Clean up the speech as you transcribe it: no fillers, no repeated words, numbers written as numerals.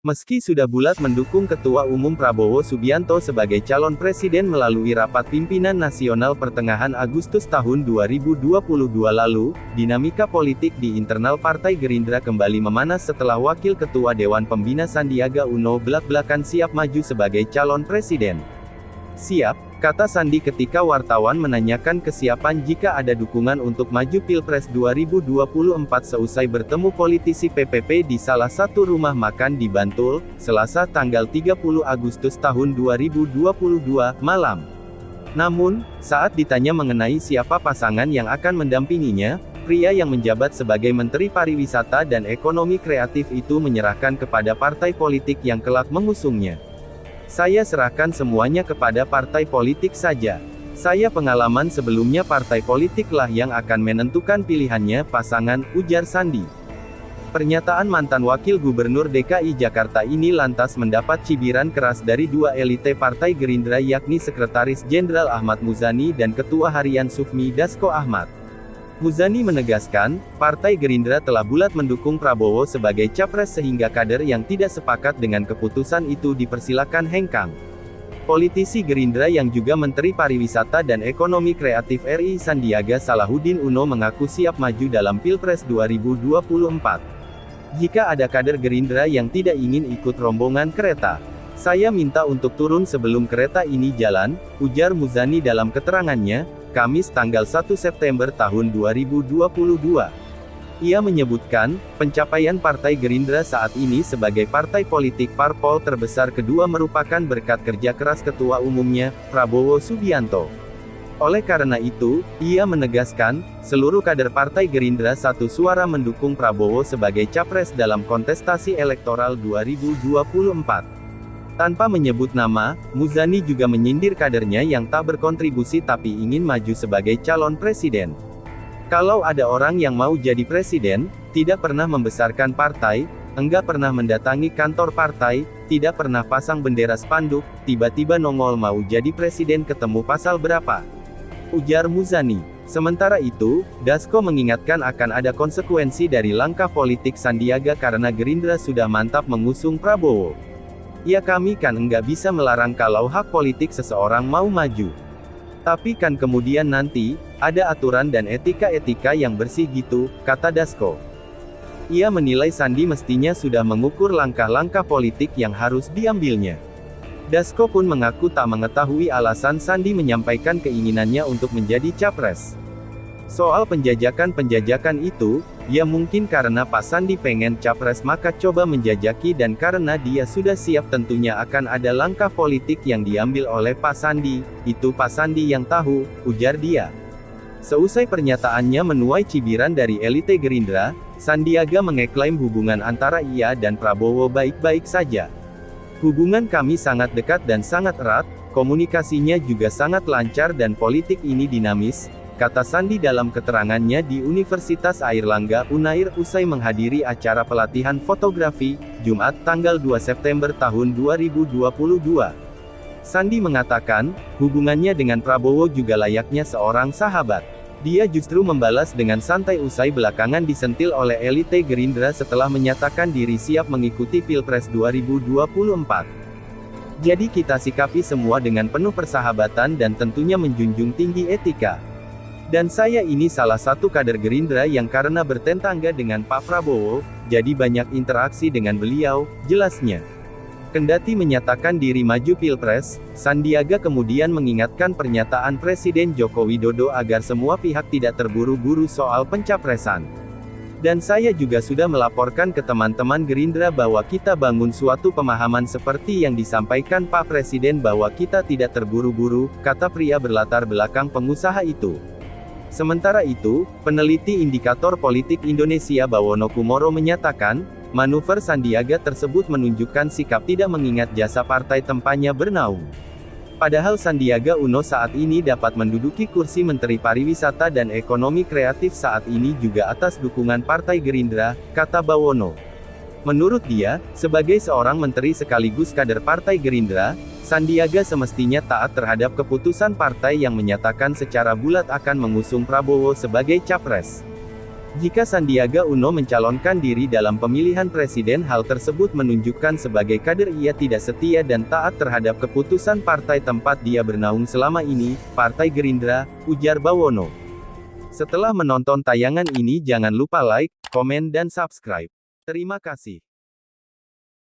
Meski sudah bulat mendukung Ketua Umum Prabowo Subianto sebagai calon presiden melalui rapat pimpinan nasional pertengahan Agustus tahun 2022 lalu, dinamika politik di internal Partai Gerindra kembali memanas setelah Wakil Ketua Dewan Pembina Sandiaga Uno belak-belakan siap maju sebagai calon presiden. Siap, kata Sandi ketika wartawan menanyakan kesiapan jika ada dukungan untuk maju Pilpres 2024 seusai bertemu politisi PPP di salah satu rumah makan di Bantul, Selasa tanggal 30 Agustus tahun 2022, malam. Namun, saat ditanya mengenai siapa pasangan yang akan mendampinginya, pria yang menjabat sebagai Menteri Pariwisata dan Ekonomi Kreatif itu menyerahkan kepada partai politik yang kelak mengusungnya. Saya serahkan semuanya kepada partai politik saja. Saya pengalaman sebelumnya partai politiklah yang akan menentukan pilihannya pasangan, ujar Sandi. Pernyataan mantan Wakil Gubernur DKI Jakarta ini lantas mendapat cibiran keras dari dua elite Partai Gerindra yakni Sekretaris Jenderal Ahmad Muzani dan Ketua Harian Sufmi Dasko Ahmad. Muzani menegaskan, Partai Gerindra telah bulat mendukung Prabowo sebagai capres sehingga kader yang tidak sepakat dengan keputusan itu dipersilakan hengkang. Politisi Gerindra yang juga Menteri Pariwisata dan Ekonomi Kreatif RI Sandiaga Salahuddin Uno mengaku siap maju dalam Pilpres 2024. Jika ada kader Gerindra yang tidak ingin ikut rombongan kereta, saya minta untuk turun sebelum kereta ini jalan, ujar Muzani dalam keterangannya, Kamis tanggal 1 September tahun 2022. Ia menyebutkan, pencapaian Partai Gerindra saat ini sebagai partai politik parpol terbesar kedua merupakan berkat kerja keras Ketua Umumnya, Prabowo Subianto. Oleh karena itu, ia menegaskan, seluruh kader Partai Gerindra satu suara mendukung Prabowo sebagai capres dalam kontestasi elektoral 2024. Tanpa menyebut nama, Muzani juga menyindir kadernya yang tak berkontribusi tapi ingin maju sebagai calon presiden. Kalau ada orang yang mau jadi presiden, tidak pernah membesarkan partai, enggak pernah mendatangi kantor partai, tidak pernah pasang bendera spanduk, tiba-tiba nongol mau jadi presiden ketemu pasal berapa? Ujar Muzani. Sementara itu, Dasko mengingatkan akan ada konsekuensi dari langkah politik Sandiaga karena Gerindra sudah mantap mengusung Prabowo. Ya kami kan enggak bisa melarang kalau hak politik seseorang mau maju. Tapi kan kemudian nanti, ada aturan dan etika-etika yang bersih gitu, kata Dasko. Ia menilai Sandi mestinya sudah mengukur langkah-langkah politik yang harus diambilnya. Dasko pun mengaku tak mengetahui alasan Sandi menyampaikan keinginannya untuk menjadi capres. Soal penjajakan itu, ya mungkin karena Pak Sandi pengen capres maka coba menjajaki dan karena dia sudah siap tentunya akan ada langkah politik yang diambil oleh Pak Sandi, itu Pak Sandi yang tahu, ujar dia. Seusai pernyataannya menuai cibiran dari elite Gerindra, Sandiaga mengeklaim hubungan antara ia dan Prabowo baik-baik saja. Hubungan kami sangat dekat dan sangat erat, komunikasinya juga sangat lancar dan politik ini dinamis, kata Sandi dalam keterangannya di Universitas Airlangga Unair usai menghadiri acara pelatihan fotografi, Jumat tanggal 2 September tahun 2022. Sandi mengatakan, hubungannya dengan Prabowo juga layaknya seorang sahabat. Dia justru membalas dengan santai usai belakangan disentil oleh elite Gerindra setelah menyatakan diri siap mengikuti Pilpres 2024. Jadi kita sikapi semua dengan penuh persahabatan dan tentunya menjunjung tinggi etika. Dan saya ini salah satu kader Gerindra yang karena bertetangga dengan Pak Prabowo, jadi banyak interaksi dengan beliau, jelasnya. Kendati menyatakan diri maju Pilpres, Sandiaga kemudian mengingatkan pernyataan Presiden Joko Widodo agar semua pihak tidak terburu-buru soal pencapresan. Dan saya juga sudah melaporkan ke teman-teman Gerindra bahwa kita bangun suatu pemahaman seperti yang disampaikan Pak Presiden bahwa kita tidak terburu-buru, kata pria berlatar belakang pengusaha itu. Sementara itu, peneliti Indikator Politik Indonesia Bawono Kumoro menyatakan, manuver Sandiaga tersebut menunjukkan sikap tidak mengingat jasa partai tempatnya bernaung. Padahal Sandiaga Uno saat ini dapat menduduki kursi Menteri Pariwisata dan Ekonomi Kreatif saat ini juga atas dukungan Partai Gerindra, kata Bawono. Menurut dia, sebagai seorang menteri sekaligus kader Partai Gerindra, Sandiaga semestinya taat terhadap keputusan partai yang menyatakan secara bulat akan mengusung Prabowo sebagai capres. Jika Sandiaga Uno mencalonkan diri dalam pemilihan presiden, hal tersebut menunjukkan sebagai kader ia tidak setia dan taat terhadap keputusan partai tempat dia bernaung selama ini, Partai Gerindra, ujar Bawono. Setelah menonton tayangan ini jangan lupa like, komen dan subscribe. Terima kasih.